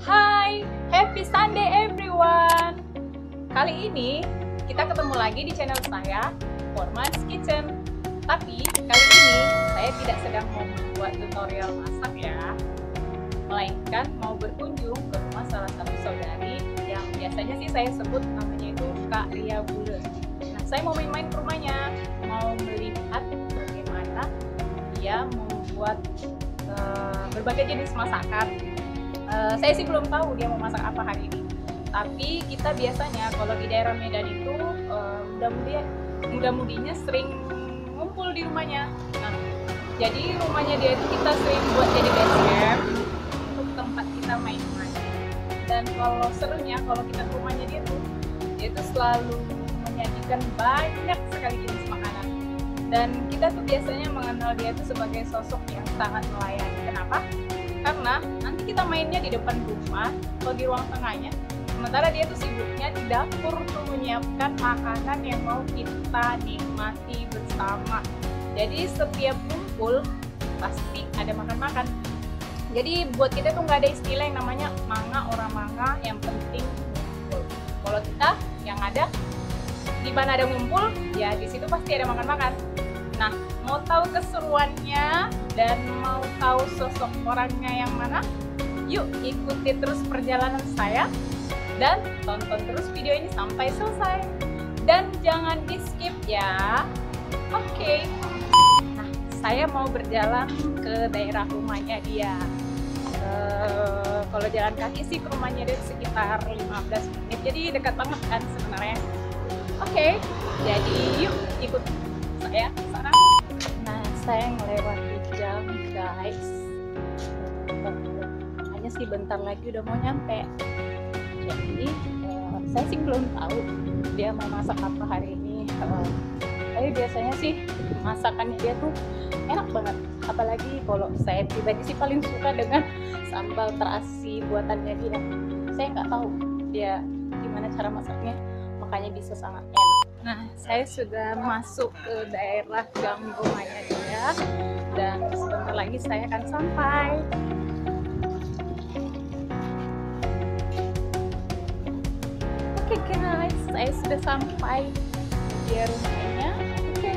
Hai, happy Sunday everyone. Kali ini kita ketemu lagi di channel saya, Forman's Kitchen. Tapi kali ini saya tidak sedang mau membuat tutorial masak ya, melainkan mau berkunjung ke rumah salah satu saudari yang biasanya sih saya sebut namanya itu Kak Ria Bule. Nah, saya mau main-main ke rumahnya, mau melihat bagaimana dia membuat berbagai jenis masakan. Saya sih belum tahu dia mau masak apa hari ini. Tapi kita biasanya kalau di daerah Medan itu muda-mudinya sering ngumpul di rumahnya. Nah, jadi rumahnya dia itu kita sering buat jadi base camp untuk tempat kita main-main. Dan kalau serunya kalau kita ke rumahnya dia tuh selalu menyajikan banyak sekali jenis makanan. Dan kita tuh biasanya mengenal dia tuh sebagai sosok yang sangat melayani. Kenapa? Karena nanti kita mainnya di depan rumah atau di ruang tengahnya, sementara dia tuh sibuknya di dapur tuh menyiapkan makanan yang mau kita nikmati bersama. Jadi setiap kumpul pasti ada makan-makan. Jadi buat kita tuh nggak ada istilah yang namanya manga orang manga, yang penting ngumpul. Kalau kita yang ada di mana ada ngumpul, ya di situ pasti ada makan-makan. Nah, mau tahu keseruannya dan mau tahu sosok orangnya yang mana? Yuk ikuti terus perjalanan saya dan tonton terus video ini sampai selesai. Dan jangan di skip ya. Oke. Nah, saya mau berjalan ke daerah rumahnya dia. Kalau jalan kaki sih ke rumahnya dia sekitar 15 menit. Jadi dekat banget kan sebenarnya. Oke, jadi yuk ikut saya ke sana. Nah, saya ngelewati jam guys. Hanya sih bentar lagi udah mau nyampe. Jadi saya sih belum tahu dia mau masak apa hari ini. Tapi biasanya sih masakannya dia tuh enak banget. Apalagi kalau saya pribadi sih paling suka dengan sambal terasi buatannya dia. Saya nggak tahu dia gimana cara masaknya, makanya bisa sangat enak. Nah, saya sudah masuk ke daerah gang rumahnya dia dan sebentar lagi saya akan sampai. Oke guys, saya sudah sampai di rumahnya. Oke.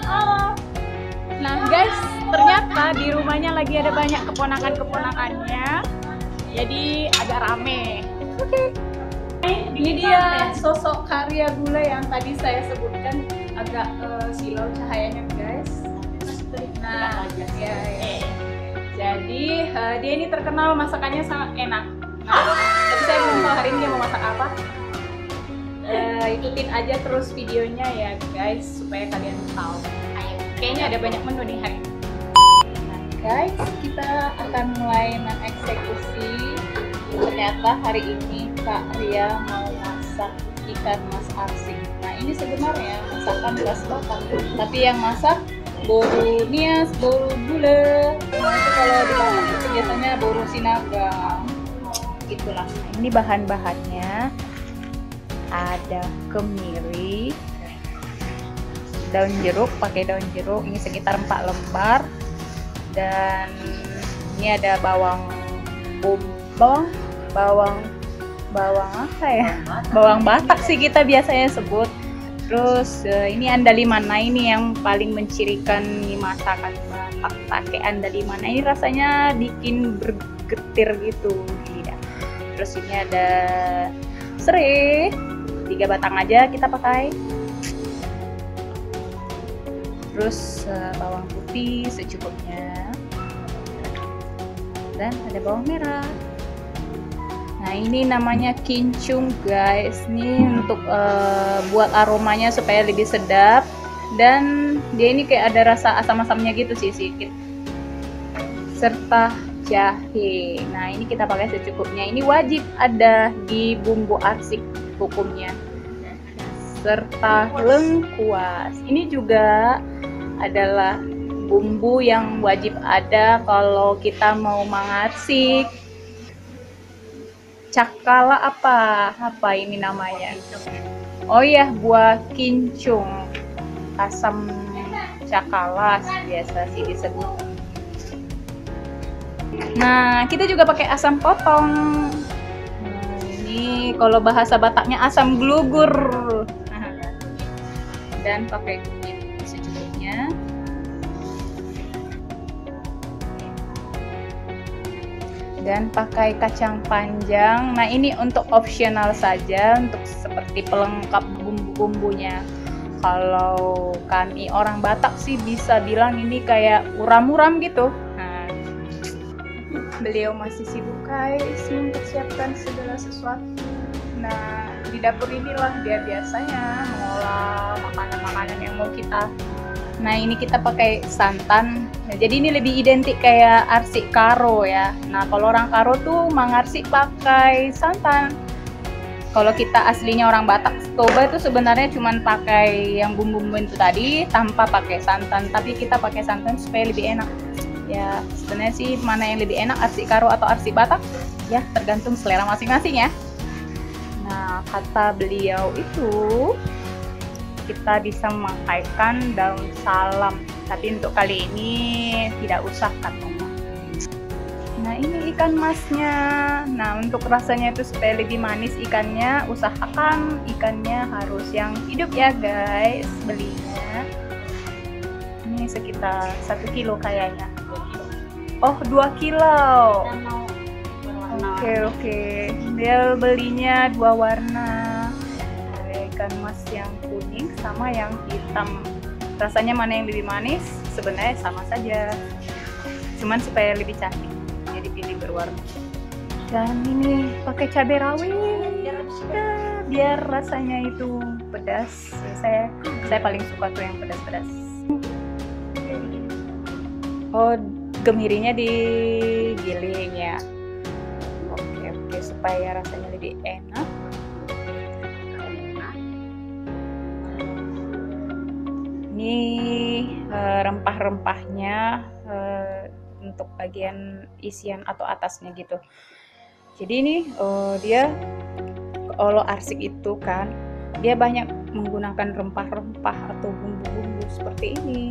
Halo. Nah guys, ternyata di rumahnya lagi ada banyak keponakan-keponakannya. Jadi agak rame. Oke. Ini dia sosok Kak Ria Bule yang tadi saya sebutkan, agak silau cahayanya guys. Nah, ya. Jadi dia ini terkenal masakannya sangat enak. Nah, tapi saya belum tahu hari ini dia mau masak apa. Ikutin aja terus videonya ya guys supaya kalian tahu. Kayaknya ada banyak menu nih hari ini. Nah guys, kita akan mulai mengeksekusi. Ternyata hari ini Kak Ria mau masak ikan mas arsik. Nah ini sebenarnya masakan khas Batak, tapi yang masak boru nias, boru bule. Nah itu kalau di Batak itu biasanya boru sinaga. Itulah. Nah, ini bahan-bahannya ada kemiri, daun jeruk, pakai daun jeruk ini sekitar 4 lembar, dan ini ada bawang apa ya? Bawang Batak sih kita biasanya sebut. Terus ini andaliman. Nah ini yang paling mencirikan masakan Batak, pakai andaliman. Nah, ini rasanya bikin bergetir gitu di lidah. Terus ini ada serai, 3 batang aja kita pakai. Terus bawang putih secukupnya, dan ada bawang merah. Nah ini namanya kincung guys. Ini untuk buat aromanya supaya lebih sedap, dan dia ini kayak ada rasa asam-asamnya gitu sih sedikit, serta jahe. Nah ini kita pakai secukupnya. Ini wajib ada di bumbu arsik hukumnya, serta lengkuas. Ini juga adalah bumbu yang wajib ada kalau kita mau mengarsik. Cakala apa ini namanya? Oh iya, buah kincung, asam cakalas biasa sih disebut. Nah, kita juga pakai asam potong. Nah, ini kalau bahasa Bataknya asam glugur. Dan pakai kunyit secukupnya. Dan pakai kacang panjang. Nah, ini untuk opsional saja, untuk seperti pelengkap bumbu-bumbunya. Kalau kami orang Batak sih bisa bilang ini kayak uram-uram gitu. Nah, beliau masih sibuk guys mempersiapkan segala sesuatu. Nah, di dapur inilah dia biasanya mengolah makanan-makanan yang mau kita. Nah, ini kita pakai santan. Nah, jadi ini lebih identik kayak arsik karo ya. Nah, kalau orang karo tuh mangarsik pakai santan. Kalau kita aslinya orang Batak, Toba itu sebenarnya cuma pakai yang bumbu-bumbu itu tadi tanpa pakai santan. Tapi kita pakai santan supaya lebih enak. Ya, sebenarnya sih mana yang lebih enak, arsik karo atau arsik Batak? Ya, tergantung selera masing-masing ya. Nah, kata beliau itu kita bisa memakaikan daun salam, tapi untuk kali ini tidak usah katanya. Nah, ini ikan masnya. Nah, untuk rasanya itu supaya lebih manis ikannya, usahakan ikannya harus yang hidup ya guys belinya. Ini sekitar 1 kilo kayaknya. Oh, 2 kilo. Oke. Dia belinya 2 warna. Ikan mas yang kuning sama yang hitam. Rasanya mana yang lebih manis? Sebenarnya sama saja, cuman supaya lebih cantik jadi pilih berwarna. Dan ini pakai cabai rawit ya, biar rasanya itu pedas. Saya paling suka tuh yang pedas-pedas. Oh, kemirinya digiling ya. Oke, supaya rasanya lebih enak. Ini rempah-rempahnya untuk bagian isian atau atasnya gitu. Jadi ini dia kalau arsik itu kan dia banyak menggunakan rempah-rempah atau bumbu-bumbu seperti ini.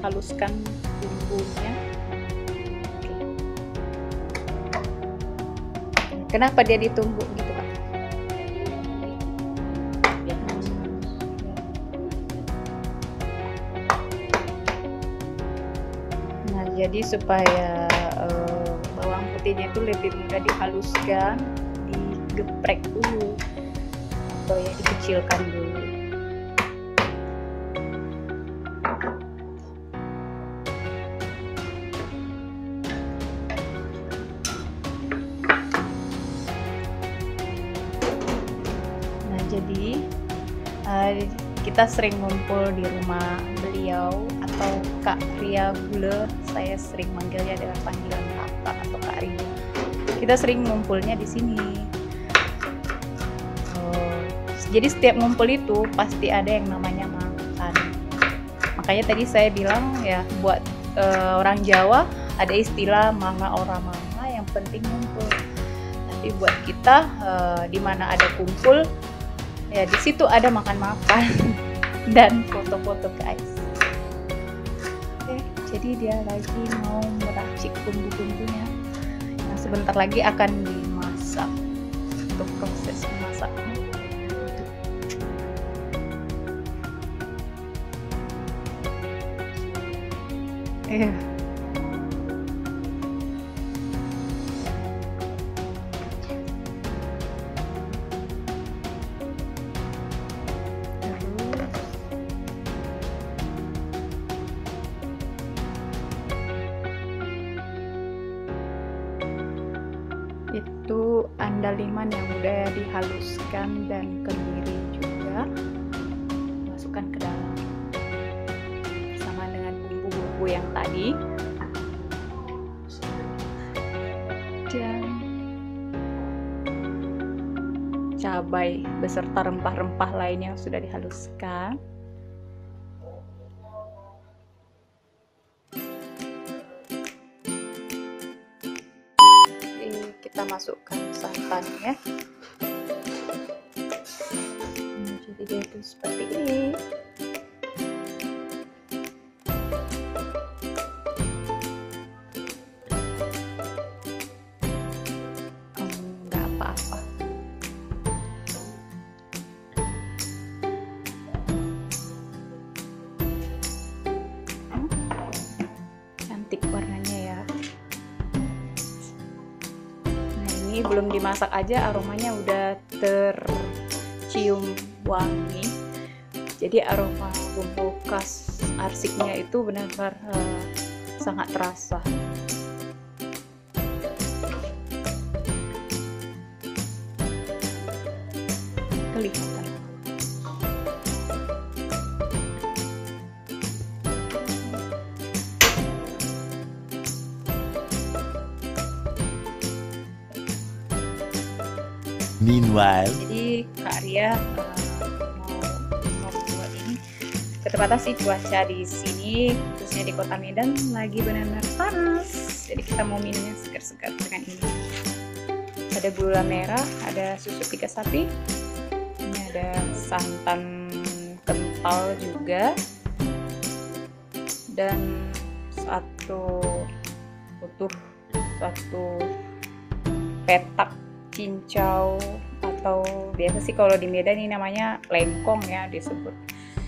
Haluskan bumbunya. Kenapa dia ditumbuk gitu Pak? Jadi supaya bawang putihnya itu lebih mudah dihaluskan, digeprek dulu atau ya dikecilkan dulu. Nah, jadi kita sering ngumpul di rumah beliau atau Kak Ria Gule, saya sering manggilnya dengan panggilan Kakak atau Kak Ria. Kita sering ngumpulnya di sini. Jadi setiap ngumpul itu pasti ada yang namanya makan. Makanya tadi saya bilang ya buat orang Jawa ada istilah manga ora manga, yang penting ngumpul. Tapi buat kita di mana ada kumpul ya di situ ada makan-makan dan foto-foto guys. Oke, jadi dia lagi mau meracik bumbu-bumbunya yang sebentar lagi akan dimasak. Untuk proses memasaknya itu andaliman yang udah dihaluskan dan kemiri juga masukkan ke dalam bersama dengan bumbu-bumbu yang tadi dan cabai beserta rempah-rempah lain yang sudah dihaluskan. Kita masukkan santannya. Jadi Jadi dia itu seperti ini. Nggak apa-apa. Cantik warnanya ya. Nah ini belum dimasak aja aromanya udah tercium wangi. Jadi aroma bumbu khas arsiknya itu benar-benar sangat terasa. Kelihatan. Meanwhile, Jadi Kak Arya mau buat ini. Ketepatan sih cuaca di sini, khususnya di Kota Medan lagi benar-benar panas. Jadi kita mau minumnya segar-segar dengan ini. Ada gula merah, ada susu 3 sapi, ini ada santan kental juga, dan satu petak cincau, atau biasa sih kalau di Medan ini namanya lengkong ya disebut.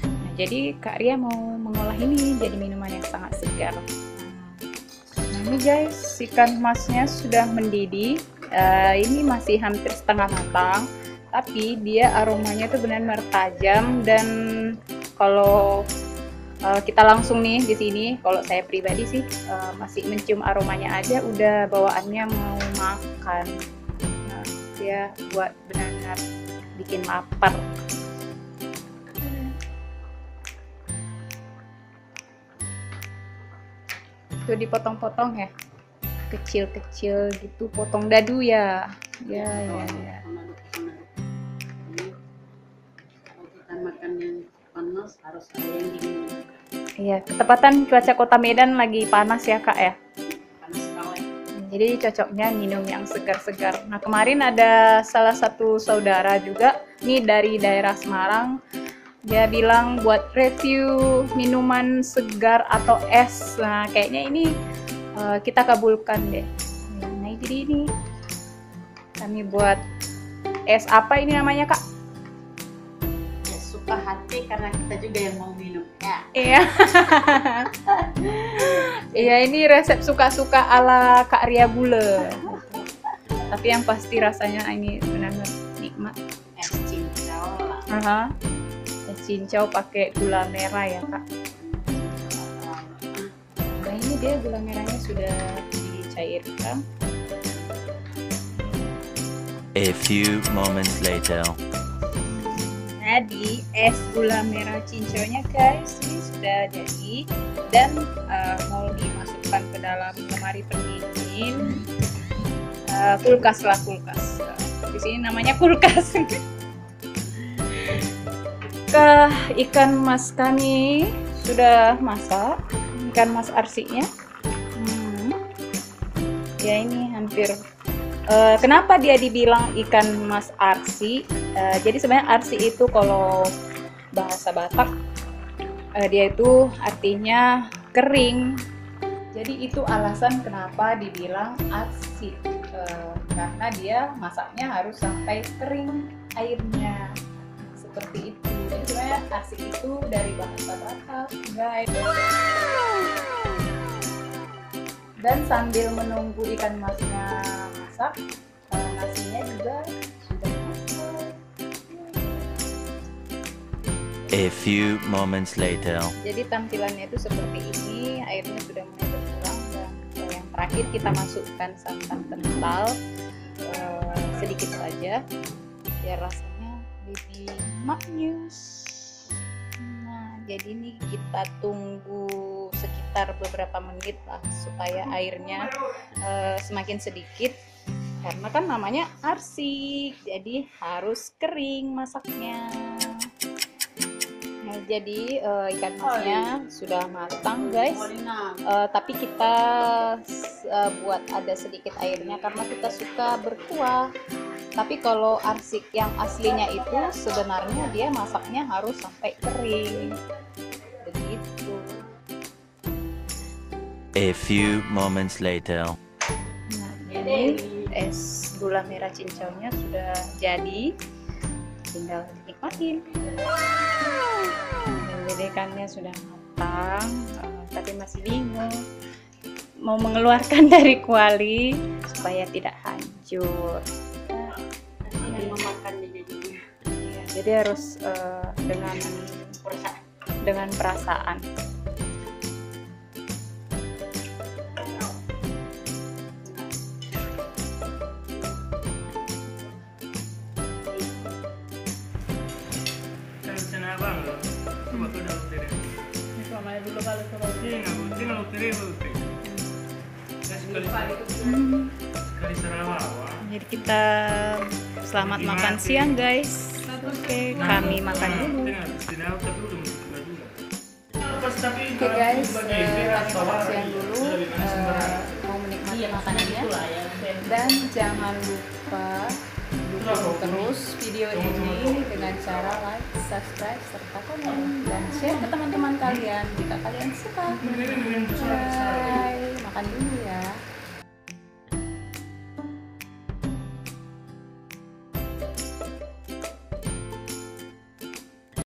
Nah, jadi Kak Ria mau mengolah ini jadi minuman yang sangat segar. Nah ini guys, ikan masnya sudah mendidih. Ini masih hampir setengah matang, tapi dia aromanya tuh benar-benar tajam, dan kalau kita langsung nih di sini, kalau saya pribadi sih masih mencium aromanya aja udah bawaannya mau makan. Dia buat benar-benar bikin lapar. Itu dipotong-potong ya, kecil-kecil gitu, potong dadu ya. Ya. Kalau kita makan yang panas harus ada yang dingin. Iya, ketepatan cuaca Kota Medan lagi panas ya Kak ya. Panas sekali. Jadi cocoknya minum yang segar-segar. Nah kemarin ada salah satu saudara juga nih dari daerah Semarang, dia bilang buat review minuman segar atau es. Nah kayaknya ini kita kabulkan deh. Nah jadi ini kami buat es apa ini namanya Kak? Ya suka hati karena kita juga yang mau minum ya. Iya. Iya ini resep suka-suka ala Kak Ria Bule. Tapi yang pasti rasanya ini benar-benar nikmat. Es cincau lah. Aha. Es cincau pakai gula merah ya Kak. Nah ini dia gula merahnya sudah dicairkan. a few moments later. Jadi es gula merah cincaunya guys ini sudah jadi, dan mau dimasukkan ke dalam lemari pendingin, kulkas. Di sini namanya kulkas. Ikan mas kami sudah masak, ikan mas arsiknya. Ya ini hampir. Kenapa dia dibilang ikan mas arsi? Jadi sebenarnya arsi itu kalau bahasa Batak dia itu artinya kering. Jadi itu alasan kenapa dibilang arsi, karena dia masaknya harus sampai kering airnya seperti itu. Jadi sebenarnya arsi itu dari bahasa Batak, guys. Dan sambil menunggu ikan masnya masak, nasinya juga sudah masak. A few moments later. Jadi tampilannya itu seperti ini, airnya sudah mulai berkurang, dan yang terakhir kita masukkan santan kental sedikit saja biar rasanya lebih manis. Nah, jadi ini kita tunggu sekitar beberapa menit lah supaya airnya semakin sedikit, karena kan namanya arsik, jadi harus kering masaknya. Nah, jadi ikan masnya sudah matang guys, tapi kita buat ada sedikit airnya karena kita suka berkuah. Tapi kalau arsik yang aslinya itu sebenarnya dia masaknya harus sampai kering. Begitu. A few moments later. Nah, ini es gula merah cincaunya sudah jadi. Tinggal nikmatin. Jadi ikannya sudah matang, tapi masih bingung mau mengeluarkan dari kuali supaya tidak hancur. Nanti memakannya jadinya. Ya, jadi harus dengan perasaan. Dulu kalau jadi kita selamat makan siang guys. Oke, kami makan dulu. Oke guys, kami makan siang dulu. Mau menikmati makanannya. Dan jangan lupa dukung terus video ini dengan cara like, subscribe, serta komen dan share ke teman-teman kalian jika kalian suka. Bye, makan dulu ya.